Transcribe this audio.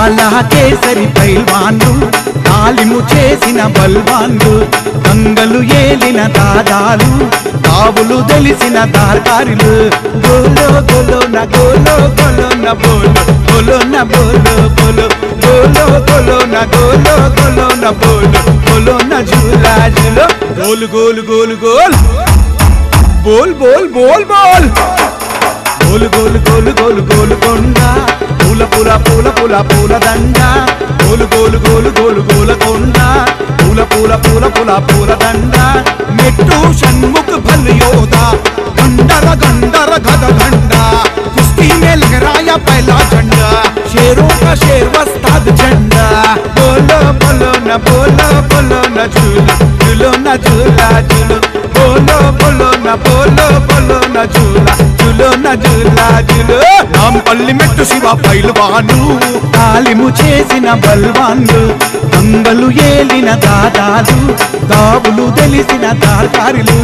కాలా కేసరి పైల్వాన్లు తాలిము చేసిన బల్వాన్లు గంగలు ఏలిన దాదాలు కావులు తెలిసిన దార్కారులు గోలో గోలో నా గోలో గోలో నా బోలో గోలో నా బోలో బోలో గోలో గోలో నా గోలో గోలో నా బోలో గోలో నా झूला झूलो गोल गोल गोल गोल बोल बोल बोल बोल गोल गोल गोल गोल गोल కొండా పూల పూల పూల పూల పూల దండ గోల్ గోల్ గోల్ గోల్ గోల కొండా పూల పూల పూల పూల పూల దండ మెట్టు షణ్ముఖ భల్ योधा गंडर गंडर गद घंटा कुश्ती में लहराया पहला झंडा शेरों का शेर वस्ताद झंडा बोलो बोलो न बोलो बोलो न झूलो झूलो न झूला झूलो बोलो बोलो न बोलो बोलो न झूला झूलो न झूला झूलो नामपल्లి మెట్టు శివ పైల్వాను తాలిము చేసిన బల్వాన్లు గంగలు ఏలిన దాదాలు దావులు తెలిసిన దార్కారులు